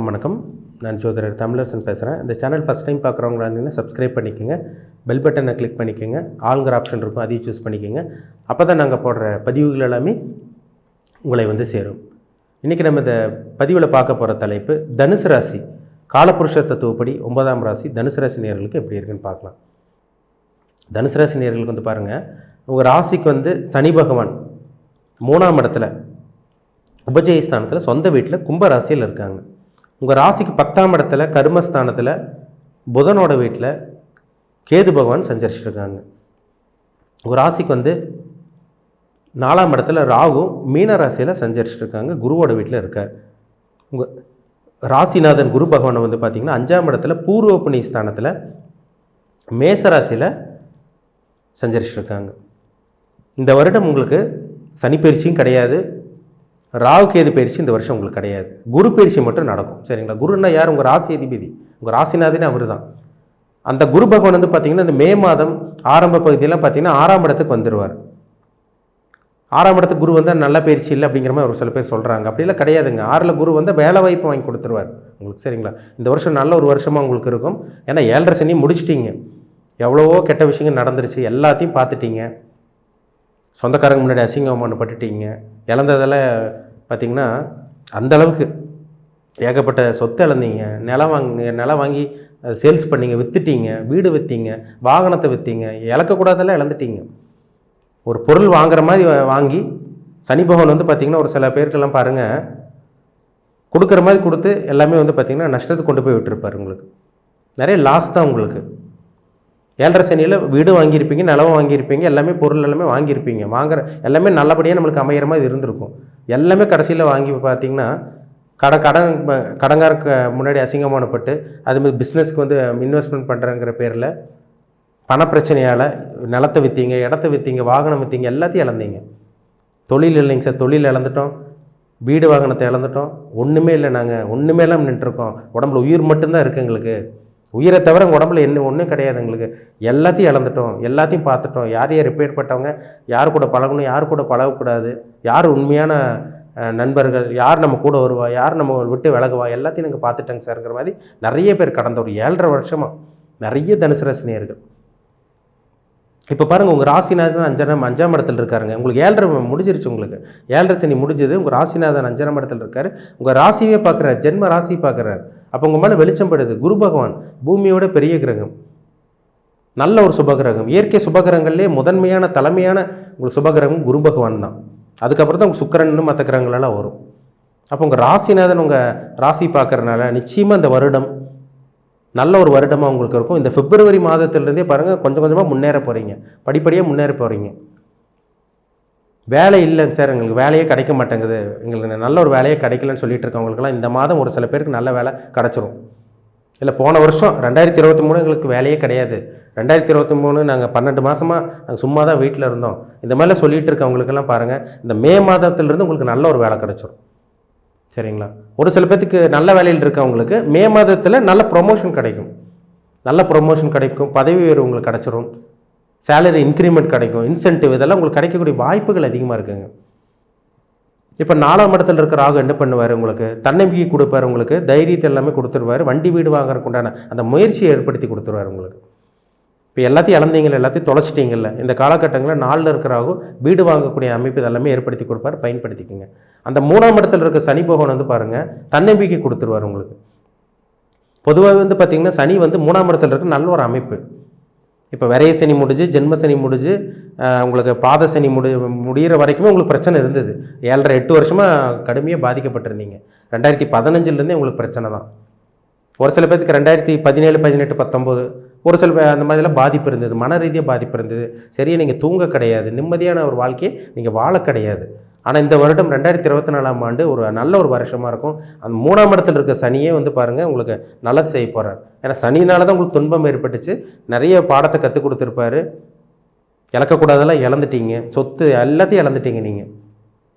அனைவருக்கும் வணக்கம். நான் ஜோதிடர் தமிழரசன் பேசுகிறேன். இந்த சேனல் ஃபஸ்ட் டைம் பார்க்குறவங்களா இருந்தீங்கன்னா சப்ஸ்கிரைப் பண்ணிக்கோங்க, பெல் பட்டனை கிளிக் பண்ணிக்கோங்க, ஆளுங்கிற ஆப்ஷன் இருக்கும் அதையும் சூஸ் பண்ணிக்கோங்க. அப்போ தான் நாங்கள் போடுற பதிவுகள் எல்லாமே உங்களை வந்து சேரும். இன்றைக்கி நம்ம இந்த பதிவில் பார்க்க போகிற தலைப்பு தனுசு ராசி. காலபுருஷ தத்துவப்படி 9ஆம் ராசி தனுசு ராசி நேயர்களுக்கு எப்படி இருக்குன்னு பார்க்கலாம். தனுசு ராசி நேயர்களுக்கு வந்து பாருங்கள், உங்கள் ராசிக்கு வந்து சனி பகவான் 3ஆம் இடத்துல உபஜயஸ்தானத்தில் சொந்த வீட்டில் கும்பராசியில் இருக்காங்க. உங்கள் ராசிக்கு 10ஆம் இடத்துல கர்மஸ்தானத்தில் புதனோட வீட்டில் கேது பகவான் சஞ்சரிச்சிருக்காங்க. உங்கள் ராசிக்கு வந்து 4ஆம் இடத்துல ராகு மீன ராசியில் சஞ்சரிச்சிருக்காங்க, குருவோட வீட்டில் இருக்கார். உங்கள் ராசிநாதன் குரு பகவானை வந்து பார்த்திங்கன்னா 5ஆம் இடத்துல பூர்வ புண்ணிய ஸ்தானத்தில் மேச ராசியில் சஞ்சரிச்சிருக்காங்க. இந்த வருடம் உங்களுக்கு சனி பயிற்சியும் கிடையாது, ராகு கேது பயிற்சி இந்த வருஷம் உங்களுக்கு கிடையாது. குரு பயிற்சி மட்டும் நடக்கும். சரிங்களா? குருன்னா யார்? உங்கள் ராசி அதிபதி, உங்கள் ராசிநாதனே அவர் தான். அந்த குரு பகவான் வந்து பார்த்திங்கன்னா இந்த மே மாதம் ஆரம்ப பகுதியெல்லாம் பார்த்திங்கன்னா 6ஆம் இடத்துக்கு வந்துடுவார். 6ஆம் இடத்துக்கு குரு வந்தால் நல்ல பயிற்சி இல்லை அப்படிங்கிற மாதிரி ஒரு சில பேர் சொல்கிறாங்க. அப்படிலாம் கிடையாதுங்க. 6ல் குரு வந்தால் வேலை வாய்ப்பு வாங்கி கொடுத்துருவார் உங்களுக்கு. சரிங்களா? இந்த வருஷம் நல்ல ஒரு வருஷமாக உங்களுக்கு இருக்கும். ஏன்னா 7.5 சனி முடிச்சிட்டிங்க, எவ்வளவோ கெட்ட விஷயங்கள் நடந்துருச்சு, எல்லாத்தையும் பார்த்துட்டீங்க. சொந்தக்காரங்க முன்னாடி அசிங்கமானு பட்டுட்டீங்க. இழந்ததெல்லாம் பார்த்திங்கன்னா அந்தளவுக்கு ஏகப்பட்ட சொத்து இழந்தீங்க. நிலம் வாங்கி சேல்ஸ் பண்ணிங்க, விற்றுட்டீங்க, வீடு விற்றீங்க, வாகனத்தை விற்றீங்க, இழக்கக்கூடாதெல்லாம் இழந்துட்டீங்க. ஒரு பொருள் வாங்குற மாதிரி வாங்கி சனி பகவான் வந்து பார்த்திங்கன்னா ஒரு சில பேருக்கெல்லாம் பாருங்கள், கொடுக்குற மாதிரி கொடுத்து எல்லாமே வந்து பார்த்திங்கன்னா நஷ்டத்துக்கு கொண்டு போய் விட்டுருப்பார். உங்களுக்கு நிறைய லாஸ் தான். உங்களுக்கு 7.5 சனியில் வீடு வாங்கியிருப்பீங்க, நிலம் வாங்கியிருப்பீங்க, எல்லாமே பொருள் எல்லாமே வாங்கியிருப்பீங்க. வாங்குற எல்லாமே நல்லபடியாக நம்மளுக்கு அமையிற மாதிரி இருந்திருக்கும். எல்லாமே கடைசியில் வாங்கி பார்த்திங்கன்னா கடங்காருக்கு முன்னாடி அசிங்கமானப்பட்டு அதுமாதிரி பிஸ்னஸ்க்கு வந்து இன்வெஸ்ட்மெண்ட் பண்ணுறங்கிற பேரில் பணப்பிரச்சனையால் நிலத்தை விற்றீங்க, இடத்த விற்றீங்க, வாகனம் விற்றீங்க, எல்லாத்தையும் இழந்தீங்க. தொழில் இல்லைங்க சார், தொழில் இழந்துட்டோம், வீடு வாகனத்தை இழந்துட்டோம், ஒன்றுமே இல்லை, நாங்கள் ஒன்றுமே இல்லாமல் நின்றுருக்கோம், உடம்புல உயிர் மட்டும்தான் இருக்குது எங்களுக்கு, உயிரை தவிர எங்கள் உடம்புல ஒன்றும் கிடையாது எங்களுக்கு, எல்லாத்தையும் இழந்துட்டோம், எல்லாத்தையும் பார்த்துட்டோம், யார் யார் எப்பேற்பட்டவங்க, யார் கூட பழகணும், யார் கூட பழகக்கூடாது, யார் உண்மையான நண்பர்கள், யார் நம்ம கூட வருவா, யார் நம்ம விட்டு விலகுவா, எல்லாத்தையும் நாங்கள் பார்த்துட்டோங்க சார்ங்கிற மாதிரி நிறைய பேர் கடந்த ஒரு 7.5 வருஷமாக நிறைய தனுசு ராசினியர்கள். இப்போ பாருங்கள், உங்கள் ராசிநாதன் 5ஆம் இடத்துல இருக்காருங்க. உங்களுக்கு 7.5 முடிஞ்சிருச்சு. உங்களுக்கு 7.5 சனி முடிஞ்சது. உங்கள் ராசிநாதன் 5ஆம் இடத்துல இருக்கார். உங்கள் ராசியே பார்க்குறாரு, ஜென்ம ராசி பார்க்குறாரு. அப்போ உங்கள் மேலே வெளிச்சம் படுது. குரு பகவான் பூமியோட பெரிய கிரகம், நல்ல ஒரு சுபகிரகம். இயற்கை சுபகிரகங்கள்லேயே முதன்மையான தலைமையான உங்களுக்கு சுபகிரகம் குரு பகவான் தான். அதுக்கப்புறம் தான் உங்கள் சுக்கிரன் மற்ற கிரகங்களெல்லாம் வரும். அப்போ உங்கள் ராசிநாதன் உங்கள் ராசி பார்க்குறதுனால நிச்சயமாக இந்த வருடம் நல்ல ஒரு வருடமாக உங்களுக்கு இருக்கும். இந்த பிப்ரவரி மாதத்திலிருந்தே பாருங்கள், கொஞ்சம் கொஞ்சமாக முன்னேற போகிறீங்க, படிப்படியாக முன்னேற போகிறீங்க. வேலை இல்லைங்க சார், எங்களுக்கு வேலையே கிடைக்க மாட்டேங்குது, எங்களுக்கு நல்ல ஒரு வேலையே கிடைக்கலன்னு சொல்லிட்டு இருக்கவங்களுக்கெல்லாம் இந்த மாதம் ஒரு சில பேருக்கு நல்ல வேலை கிடச்சிரும். இல்லை, போன வருஷம் 2023 எங்களுக்கு வேலையே கிடையாது, 2023 நாங்கள் 12 மாதமாக நாங்கள் சும்மா தான் வீட்டில் இருந்தோம், இந்த மாதிரிலாம் சொல்லிகிட்டு இருக்கவங்களுக்கெல்லாம் பாருங்கள், இந்த மே மாதத்திலிருந்து உங்களுக்கு நல்ல ஒரு வேலை கிடச்சிரும். சரிங்களா? ஒரு சில பேர்த்துக்கு நல்ல வேலையில் இருக்கவங்களுக்கு மே மாதத்தில் நல்ல ப்ரொமோஷன் கிடைக்கும், நல்ல ப்ரொமோஷன் கிடைக்கும், பதவி உயர்வு உங்களுக்கு கிடச்சிரும், சேலரி இன்க்ரிமெண்ட் கிடைக்கும், இன்சென்டிவ், இதெல்லாம் உங்களுக்கு கிடைக்கக்கூடிய வாய்ப்புகள் அதிகமாக இருக்குங்க. இப்போ 4ஆம் இடத்துல இருக்கிற ராகு என்ன பண்ணுவார்? உங்களுக்கு தன்னம்பிக்கை கொடுப்பார், உங்களுக்கு தைரியத்தை எல்லாமே கொடுத்துருவார், வண்டி வீடு வாங்குறதுக்கு உண்டான அந்த முயற்சியை ஏற்படுத்தி கொடுத்துருவார் உங்களுக்கு. இப்போ எல்லாத்தையும் இழந்தீங்கள, எல்லாத்தையும் தொலைச்சிட்டிங்கல்ல, இந்த காலகட்டங்களில் 4ல் இருக்கிறாகோ வீடு வாங்கக்கூடிய அமைப்பு இதெல்லாமே ஏற்படுத்தி கொடுப்பார், பயன்படுத்திக்கோங்க. அந்த 3ஆம் இடத்துல இருக்க சனி பகவான் வந்து பாருங்கள், தன்னம்பிக்கை கொடுத்துருவார் உங்களுக்கு. பொதுவாக வந்து பார்த்திங்கன்னா சனி வந்து 3ஆம் இடத்துல இருக்க நல்ல ஒரு அமைப்பு. இப்போ விரைய சனி முடிஞ்சு, ஜென்ம சனி முடிஞ்சு, உங்களுக்கு பாத சனி முடிகிற வரைக்குமே உங்களுக்கு பிரச்சனை இருந்தது. 7.5-8 வருஷமாக கடுமையாக பாதிக்கப்பட்டிருந்தீங்க. 2015 உங்களுக்கு பிரச்சனை தான். ஒரு சில பேருக்கு 2017, 18, 19 ஒரு சில அந்த மாதிரிலாம் பாதிப்பு இருந்தது, மன ரீதியாக பாதிப்பு இருந்தது. சரியாக நீங்கள் தூங்க கிடையாது, நிம்மதியான ஒரு வாழ்க்கையை நீங்கள் வாழ கிடையாது. ஆனால் இந்த வருடம் 2024ஆம் ஆண்டு ஒரு நல்ல ஒரு வருஷமாக இருக்கும். அந்த 3ஆம் இடத்துல இருக்க சனியே வந்து பாருங்கள் உங்களுக்கு நல்லது செய்ய போகிறார். ஏன்னா சனினால தான் உங்களுக்கு துன்பம் ஏற்பட்டுச்சு, நிறைய பாடத்தை கற்றுக் கொடுத்துருப்பாரு, இழக்கக்கூடாதெல்லாம் இழந்துட்டீங்க, சொத்து எல்லாத்தையும் இழந்துட்டீங்க. நீங்கள்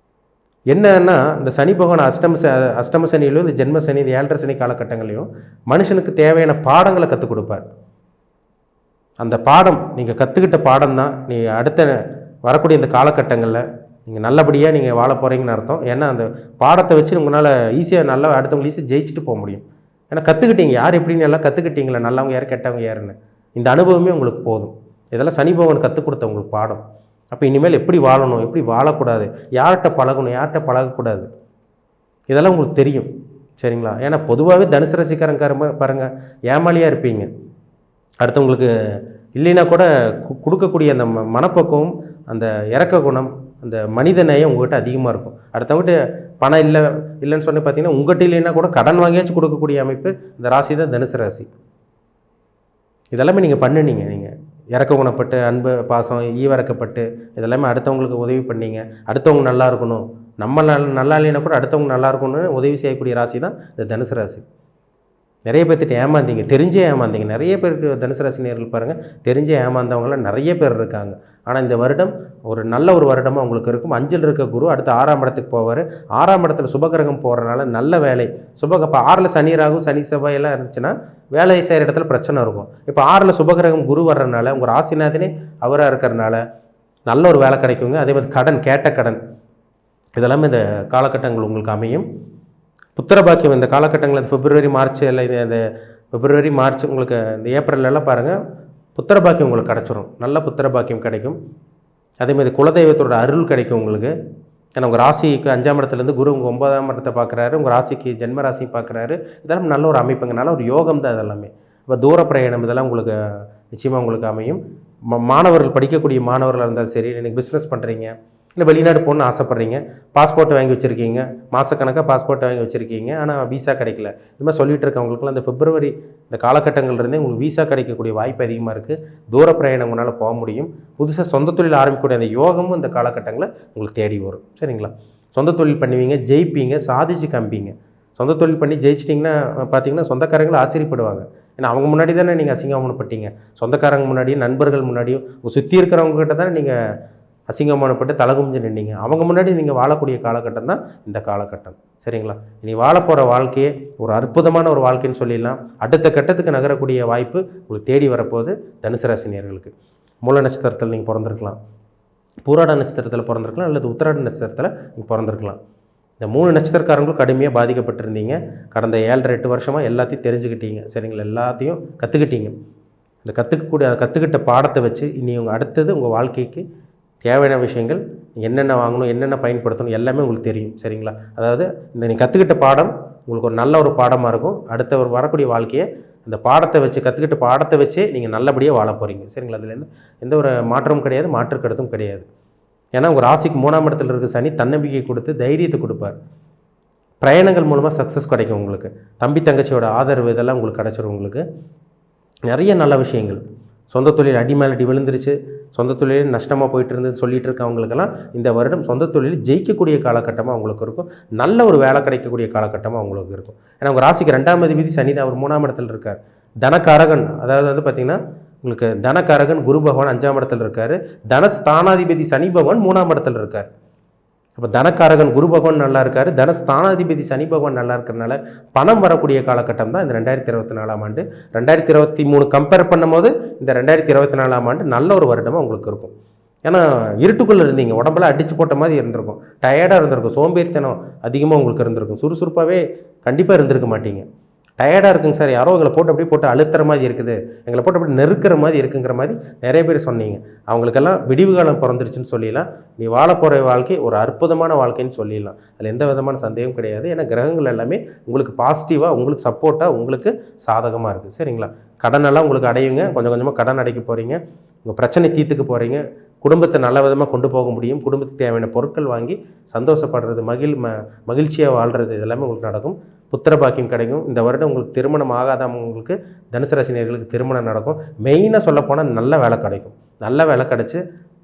என்னன்னா இந்த சனி பகவான் அஷ்டம சனியிலையும் இந்த ஜென்ம சனி, இந்த 7.5 சனி காலகட்டங்களையும் மனுஷனுக்கு தேவையான பாடங்களை கற்றுக் கொடுப்பார். அந்த பாடம் நீங்கள் கற்றுக்கிட்ட பாடம் தான் நீ அடுத்த வரக்கூடிய இந்த காலகட்டங்களில் நீங்கள் நல்லபடியாக நீங்கள் வாழ போகிறீங்கன்னு அர்த்தம். ஏன்னா அந்த பாடத்தை வச்சு உங்களால் ஈஸியாக நல்லா அடுத்தவங்க ஈஸியாக ஜெயிச்சுட்டு போக முடியும். ஏன்னா கற்றுக்கிட்டீங்க, யார் எப்படின்னு எல்லாம் கற்றுக்கிட்டீங்களா, நல்லவங்க யார் கெட்டவங்க யாருன்னு. இந்த அனுபவமே உங்களுக்கு போதும். இதெல்லாம் சனி பகவான் கற்றுக் கொடுத்த உங்களுக்கு பாடம். அப்போ இனிமேல் எப்படி வாழணும், எப்படி வாழக்கூடாது, யார்கிட்ட பழகணும், யார்கிட்ட பழகக்கூடாது, இதெல்லாம் உங்களுக்கு தெரியும். சரிங்களா? ஏன்னா பொதுவாகவே தனுசு ராசிக்காரங்க பாருங்கள், ஏமாளியாக இருப்பீங்க. அடுத்தவங்களுக்கு இல்லைன்னா கூட கொடுக்கக்கூடிய அந்த மனப்பக்குவம், அந்த இறக்க குணம், அந்த மனித நேயம் உங்கள்கிட்ட அதிகமாக இருக்கும். அடுத்தவங்ககிட்ட பணம் இல்லைன்னு சொன்ன பார்த்தீங்கன்னா, உங்கள்கிட்ட இல்லைன்னா கூட கடன் வாங்கியாச்சும் கொடுக்கக்கூடிய அமைப்பு இந்த ராசி தான் தனுசு ராசி. இதெல்லாமே நீங்கள் பண்ணுனீங்க. நீங்கள் இறக்க குணப்பட்டு, அன்பு பாசம் ஈவிறக்கப்பட்டு, இதெல்லாமே அடுத்தவங்களுக்கு உதவி பண்ணீங்க. அடுத்தவங்க நல்லா இருக்கணும், நம்ம நல்லா இல்லைன்னா கூட அடுத்தவங்க நல்லா இருக்கணும்னு உதவி செய்யக்கூடிய ராசி தான் இந்த தனுசு ராசி. நிறைய பேர்த்திட்ட ஏமாந்தீங்க, தெரிஞ்சே ஏமாந்தீங்க. நிறைய பேருக்கு தனுசு ராசி நேர்கள் பாருங்கள், தெரிஞ்சே ஏமாந்தவங்களாம் நிறைய பேர் இருக்காங்க. ஆனால் இந்த வருடம் ஒரு நல்ல ஒரு வருடமாக உங்களுக்கு இருக்கும். 5ல் இருக்க குரு அடுத்து 6ஆம் இடத்துக்கு போவார். 6ஆம் இடத்துல சுபகிரகம் போகிறனால நல்ல வேலை. இப்போ 6ல் சனி ராகு சனி செவ்வாய் எல்லாம் இருந்துச்சுன்னா வேலை செய்கிற இடத்துல பிரச்சனை இருக்கும். இப்போ 6ல் சுபகிரகம் குரு வர்றதுனால உங்கள் ராசிநாதனே அவராக இருக்கிறனால நல்ல ஒரு வேலை கிடைக்குங்க. அதே மாதிரி கடன், கேட்ட கடன், இதெல்லாமே இந்த காலகட்டங்கள் உங்களுக்கு அமையும். புத்திர பாக்கியம் இந்த காலகட்டங்களில் பிப்ரவரி மார்ச் இல்லை, இந்த பிப்ரவரி மார்ச் உங்களுக்கு இந்த ஏப்ரல்லாம் பாருங்கள், புத்திர பாக்கியம் உங்களுக்கு கிடச்சிரும். நல்ல புத்திர பாக்கியம் கிடைக்கும். அதேமாதிரி குலதெய்வத்தோட அருள் கிடைக்கும் உங்களுக்கு. ஏன்னா உங்கள் ராசிக்கு 5ஆம் இடத்துலேருந்து குரு உங்கள் 9ஆம் இடத்தை பார்க்குறாரு, உங்கள் ராசிக்கு ஜென்ம ராசி பார்க்குறாரு. இதெல்லாம் நல்ல ஒரு அமைப்புங்க, நல்ல ஒரு யோகம் தான் இதெல்லாமே. இப்போ தூர பிரயாணம் இதெல்லாம் உங்களுக்கு நிச்சயமாக உங்களுக்கு அமையும். மாணவர்கள், படிக்கக்கூடிய மாணவர்களாக இருந்தாலும் சரி, எனக்கு பிஸ்னஸ் பண்ணுறீங்க, இல்லை வெளிநாடு போகணுன்னு ஆசைப்பட்றீங்க, பாஸ்போர்ட் வாங்கி வச்சுருக்கீங்க, மாதக்கணக்காக பாஸ்போர்ட் வாங்கி வச்சுருக்கீங்க, ஆனால் விசா கிடைக்கல, இது மாதிரி சொல்லிகிட்டு இருக்கவங்களுக்குலாம் இந்த பிப்ரவரி இந்த காலகட்டங்கள்லேருந்தே உங்களுக்கு விசா கிடைக்கக்கூடிய வாய்ப்பு அதிகமாக இருக்குது. தூர பிரயாணம் உங்களால் போக முடியும். புதுசாக சொந்த தொழில் ஆரம்பிக்கக்கூடிய அந்த யோகமும் இந்த காலகட்டங்களில் உங்களுக்கு தேடி வரும். சரிங்களா? சொந்த தொழில் பண்ணுவீங்க, ஜெயிப்பீங்க, சாதிச்சு காமிப்பீங்க. சொந்த தொழில் பண்ணி ஜெயிச்சிட்டிங்கன்னா பார்த்தீங்கன்னா சொந்தக்காரங்களை ஆச்சரியப்படுவாங்க. ஏன்னா அவங்க முன்னாடி தானே நீங்கள் அசிங்கமானப்பட்டீங்க. சொந்தக்காரங்க முன்னாடியும் நண்பர்கள் முன்னாடியும் சுற்றி இருக்கிறவங்ககிட்ட தானே நீங்கள் அசிங்கமானப்பட்டு தலகுமிஞ்சு நின்னீங்க. அவங்க முன்னாடி நீங்கள் வாழக்கூடிய காலகட்டம் தான் இந்த காலகட்டம். சரிங்களா? இனி வாழப்போகிற வாழ்க்கையே ஒரு அற்புதமான ஒரு வாழ்க்கைன்னு சொல்லிடலாம். அடுத்த கட்டத்துக்கு நகரக்கூடிய வாய்ப்பு உங்களுக்கு தேடி வரப்போகுது தனுசு ராசி நேயர்களுக்கு. மூல நட்சத்திரத்தில் நீங்கள் பிறந்திருக்கலாம், பூராட நட்சத்திரத்தில் பிறந்திருக்கலாம், அல்லது உத்திராட நட்சத்திரத்தில் நீங்கள் பிறந்திருக்கலாம். இந்த 3 நட்சத்திரக்காரங்களும் கடுமையாக பாதிக்கப்பட்டிருந்தீங்க. கடந்த 7-8 வருஷமாக எல்லாத்தையும் தெரிஞ்சுக்கிட்டீங்க. சரிங்களா? எல்லாத்தையும் கற்றுக்கிட்டீங்க. இந்த கற்றுக்கிட்ட பாடத்தை வச்சு இனி உங்கள் அடுத்தது உங்கள் வாழ்க்கைக்கு தேவையான விஷயங்கள் என்னென்ன வாங்கணும், என்னென்ன பயன்படுத்தணும் எல்லாமே உங்களுக்கு தெரியும். சரிங்களா? அதாவது இந்த நீங்கள் கற்றுக்கிட்ட பாடம் உங்களுக்கு ஒரு நல்ல ஒரு பாடமாக இருக்கும். அடுத்த ஒரு வரக்கூடிய வாழ்க்கையை அந்த பாடத்தை வச்சு, கற்றுக்கிட்ட பாடத்தை வச்சே நீங்கள் நல்லபடியாக வாழ போகிறீங்க. சரிங்களா? அதுலேருந்து எந்த ஒரு மாற்றமும் கிடையாது, மாற்று கருத்தும் கிடையாது. ஏன்னா உங்கள் ராசிக்கு 3ஆம் இடத்துல இருக்க சனி தன்னம்பிக்கை கொடுத்து தைரியத்தை கொடுப்பார். பிரயாணங்கள் மூலமாக சக்ஸஸ் கிடைக்கும் உங்களுக்கு. தம்பி தங்கச்சியோட ஆதரவு இதெல்லாம் உங்களுக்கு கிடச்சிரும். உங்களுக்கு நிறைய நல்ல விஷயங்கள். சொந்த தொழில் அடி மேலே அடி விழுந்துருச்சு, சொந்த தொழிலே நஷ்டமாக போயிட்டு இருந்ததுன்னு சொல்லிட்டு இருக்கவங்களுக்கெல்லாம் இந்த வருடம் சொந்த தொழில் ஜெயிக்கக்கூடிய காலகட்டமாக அவங்களுக்கு இருக்கும். நல்ல ஒரு வேலை கிடைக்கக்கூடிய காலகட்டமாக அவங்களுக்கு இருக்கும். ஏன்னா உங்கள் ராசிக்கு 2ஆம் அதிபதி சனி தான், அவர் 3ஆம் இடத்துல இருக்கார். தனக்காரகன், அதாவது வந்து பார்த்திங்கன்னா உங்களுக்கு தனக்காரகன் குரு பகவான் 5ஆம் இடத்துல இருக்கார். தனஸ்தானாதிபதி சனி பகவான் 3ஆம் இடத்துல இருக்கார். அப்போ தனக்காரகன் குரு பகவான் நல்லா இருக்கார், தனஸ்தானாதிபதி சனி பகவான் நல்லா இருக்கிறனால பணம் வரக்கூடிய காலகட்டம் தான் இந்த 2024ஆம் ஆண்டு. 2023 கம்பேர் பண்ணும்போது இந்த 2024ஆம் ஆண்டு நல்ல ஒரு வருடமாக உங்களுக்கு இருக்கும். ஏன்னா இருட்டுக்குள்ளே இருந்தீங்க, உடம்பெல்லாம் அடித்து போட்ட மாதிரி இருந்திருக்கும், டயர்டாக இருந்திருக்கும், சோம்பேறித்தனம் அதிகமாக உங்களுக்கு இருந்திருக்கும், சுறுசுறுப்பாகவே கண்டிப்பாக இருந்திருக்க மாட்டீங்க. டயர்டாக இருக்குங்க சார், யாரோ எங்களை போட்டு அழுத்துற மாதிரி இருக்குது, எங்களை போட்டு அப்படி நெருக்கிற மாதிரி இருக்குங்கிற மாதிரி நிறைய பேர் சொன்னீங்க. அவங்களுக்கெல்லாம் விடிவு காலம் பிறந்துருச்சுன்னு சொல்லிடலாம். நீ வாழ போகிற வாழ்க்கை ஒரு அற்புதமான வாழ்க்கைன்னு சொல்லிடலாம். அதில் எந்த விதமான சந்தேகம் கிடையாது. ஏன்னா கிரகங்கள் எல்லாமே உங்களுக்கு பாசிட்டிவாக, உங்களுக்கு சப்போர்ட்டாக, உங்களுக்கு சாதகமாக இருக்குது. சரிங்களா? கடனெல்லாம் உங்களுக்கு அடையுங்க, கொஞ்சம் கொஞ்சமாக கடன் அடைக்க போகிறீங்க, உங்கள் பிரச்சனை தீர்த்துக்க போகிறீங்க, குடும்பத்தை நல்ல விதமாக கொண்டு போக முடியும், குடும்பத்துக்கு தேவையான பொருட்கள் வாங்கி சந்தோஷப்படுறது, மகிழ்ச்சியாக வாழ்கிறது இதெல்லாமே உங்களுக்கு நடக்கும். புத்திர பாக்கியம் கிடைக்கும். இந்த வருடம் உங்களுக்கு திருமணம் ஆகாதவங்களுக்கு, தனுசு ராசி நேயர்களுக்கு திருமணம் நடக்கும். மெயினாக சொல்லப்போனால் நல்ல வேலை கிடைக்கும். நல்ல வேலை கிடச்சி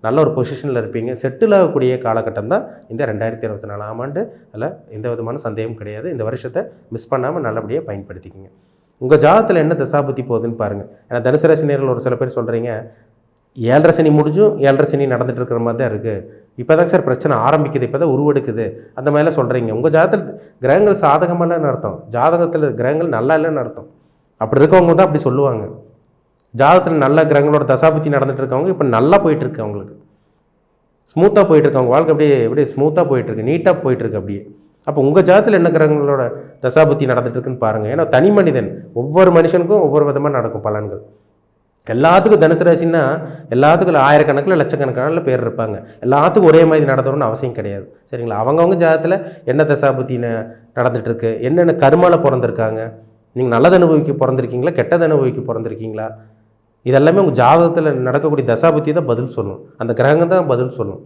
நல்ல ஒரு பொசிஷனில் இருப்பீங்க. செட்டில் ஆகக்கூடிய காலகட்டம் தான் இந்த 2024ஆம் ஆண்டு. அதில் எந்த விதமான சந்தேகம் கிடையாது. இந்த வருஷத்தை மிஸ் பண்ணாமல் நல்லபடியாக பயன்படுத்திக்கிங்க. உங்கள் ஜாதகத்தில் என்ன தசாபுத்தி போகுதுன்னு பாருங்கள். ஏன்னா தனுசு ராசி நேயர்கள் ஒரு சில பேர் சொல்கிறீங்க, 7.5 சனி முடிஞ்சும் 7.5 சனி நடந்துட்டு இருக்கிற மாதிரி தான் இருக்குது, இப்போ தாங்க சார் பிரச்சனை ஆரம்பிக்குது, இப்போ தான் உருவெடுக்குது, அந்த மாதிரிலாம் சொல்கிறீங்க. உங்கள் ஜாதகத்தில் கிரகங்கள் சாதகமாக இல்லைன்னு அர்த்தம், ஜாதகத்தில் கிரகங்கள் நல்லா இல்லைன்னு அர்த்தம். அப்படி இருக்கவங்க தான் அப்படி சொல்லுவாங்க. ஜாதகத்தில் நல்ல கிரகங்களோட தசாபுத்தி நடந்துட்டு இருக்கவங்க இப்போ நல்லா போயிட்டுருக்கு அவங்களுக்கு. ஸ்மூத்தாக போயிட்டுருக்கு, அவங்க வாழ்க்கை அப்படியே ஸ்மூத்தாக போயிட்டுருக்கு, நீட்டாக போயிட்டுருக்கு அப்படியே. அப்போ உங்கள் ஜாதத்தில் என்ன கிரகங்களோட தசாபுத்தி நடந்துட்டுருக்குன்னு பாருங்கள். ஏன்னா தனி மனிதன், ஒவ்வொரு மனுஷனுக்கும் ஒவ்வொரு விதமாக நடக்கும் பலன்கள். எல்லாத்துக்கும் தனுசு ராசின்னா எல்லாத்துக்கும் ஆயிரக்கணக்கில் லட்சக்கணக்கான பேர் இருப்பாங்க. எல்லாத்துக்கும் ஒரே மாதிரி நடத்தணும்னு அவசியம் கிடையாது. சரிங்களா? அவங்கவுங்க ஜாதத்தில் என்ன தசாபுத்தி நடந்துகிட்ருக்கு, என்னென்ன கருமாவில் பிறந்திருக்காங்க, நீங்கள் நல்லது அனுபவிக்க பிறந்திருக்கீங்களா, கெட்டது அனுபவிக்க பிறந்திருக்கீங்களா, இதெல்லாமே உங்கள் ஜாதகத்தில் நடக்கக்கூடிய தசாபுத்தி தான் பதில் சொல்லணும். அந்த கிரகங்கள் தான் பதில் சொல்லணும்.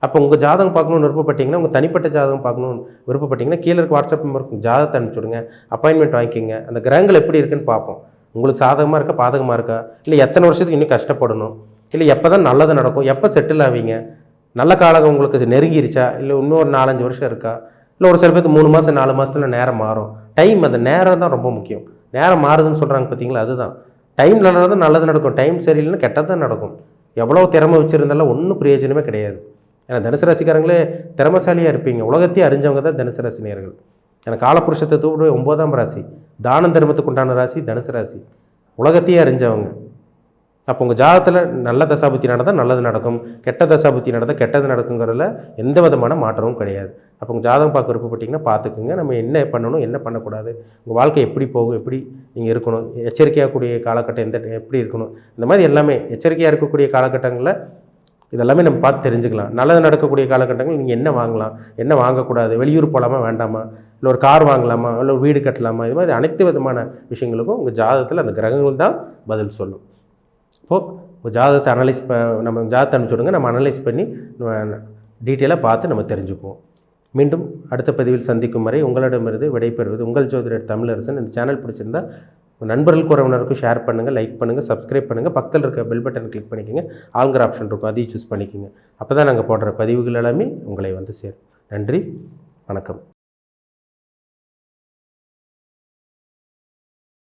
அப்போ உங்கள் ஜாதகம் பார்க்கணுன்னு விருப்பப்பட்டீங்கன்னா, உங்கள் தனிப்பட்ட ஜாதகம் பார்க்கணுன்னு விருப்பப்பட்டீங்கன்னா, கீழே இருக்க வாட்ஸ்அப் நம்பருக்கு ஜாதகத்தை அனுப்பிச்சுடுங்க, அப்பாயின்மெண்ட் வாங்கிக்கிங்க. அந்த கிரகங்கள் எப்படி இருக்குன்னு பார்ப்போம். உங்களுக்கு சாதகமாக இருக்கா, பாதகமாக இருக்கா, இல்லை எத்தனை வருஷத்துக்கு இன்னும் கஷ்டப்படணும், இல்லை எப்போ தான் நல்லது நடக்கும், எப்போ செட்டில் ஆவீங்க, நல்ல காலம் உங்களுக்கு நெருங்கிருச்சா, இல்லை இன்னும் ஒரு 4-5 வருஷம் இருக்கா, இல்லை ஒரு சில பேருக்கு 3 மாதம் 4 மாதத்தில் நேரம் மாறும். டைம், அந்த நேரம் தான் ரொம்ப முக்கியம். நேரம் மாறுதுன்னு சொல்கிறாங்க பார்த்தீங்களா, அதுதான். டைம் நல்லது தான் நல்லது நடக்கும், டைம் சரியில்லைன்னா கெட்டது தான் நடக்கும். எவ்வளோ திறமை வச்சுருந்தாலும் ஒன்றும் பிரயோஜனமே கிடையாது. ஏன்னா தனுசு ராசிக்காரங்களே திறமசாலியாக இருப்பீங்க. உலகத்தையே அறிஞ்சவங்க தான் தனுசு ராசி நேயர்கள். ஏன்னா காலபுருஷத்தை தூக்கிட்டு 9ஆம் ராசி, தான தர்மத்துக்கு உண்டான ராசி தனுசு ராசி, உலகத்தையே அறிஞ்சவங்க. அப்போ உங்கள் ஜாதகத்தில் நல்ல தசாபுத்தி நடந்தால் நல்லது நடக்கும், கெட்ட தசாபுத்தி நடந்தால் கெட்டது நடக்குங்கிறதுல எந்த விதமான மாற்றமும் கிடையாது. அப்போ உங்கள் ஜாதகம் பார்க்க விருப்பப்பட்டிங்கன்னா பார்த்துக்குங்க. நம்ம என்ன பண்ணணும், என்ன பண்ணக்கூடாது, உங்கள் வாழ்க்கை எப்படி போகும், எப்படி நீங்கள் இருக்கணும், எச்சரிக்கையாக கூடிய காலகட்டம் எப்படி இருக்கணும், இந்த மாதிரி எல்லாமே எச்சரிக்கையாக இருக்கக்கூடிய காலகட்டங்களில் இதெல்லாமே நம்ம பார்த்து தெரிஞ்சுக்கலாம். நல்லது நடக்கக்கூடிய காலகட்டங்கள் நீங்கள் என்ன வாங்கலாம், என்ன வாங்கக்கூடாது, வெளியூர் போகலாமா வேண்டாமா, இல்லை ஒரு கார் வாங்கலாமா, இல்லை ஒரு வீடு கட்டலாமா, இது மாதிரி அனைத்து விதமான விஷயங்களுக்கும் உங்கள் ஜாதகத்தில் அந்த கிரகங்கள் தான் பதில் சொல்லும். இப்போது உங்கள் ஜாதகத்தை நம்ம ஜாதகத்தை அனுப்பிச்சுடுங்க, நம்ம அனலைஸ் பண்ணி டீட்டெயிலாக பார்த்து நம்ம தெரிஞ்சுக்குவோம். மீண்டும் அடுத்த பதிவில் சந்திக்கும் வரை உங்களிடமிருந்து விடைபெறுவது உங்கள் ஜோதிடர் தமிழரசன். இந்த சேனல் பிடிச்சிருந்தா நண்பர்களுக்கு உறவினருக்கும் ஷேர் பண்ணுங்கள், லைக் பண்ணுங்கள், சப்ஸ்கிரைப் பண்ணுங்கள். பக்கத்தில் இருக்க பெல் பட்டன் கிளிக் பண்ணிக்கோங்க. ஆல்கிற ஆப்ஷன் இருக்கும், அதையும் சூஸ் பண்ணிக்கோங்க. அப்போ தான் நாங்கள் போடுற பதிவுகள் எல்லாமே உங்களை வந்து சேரும். நன்றி, வணக்கம்.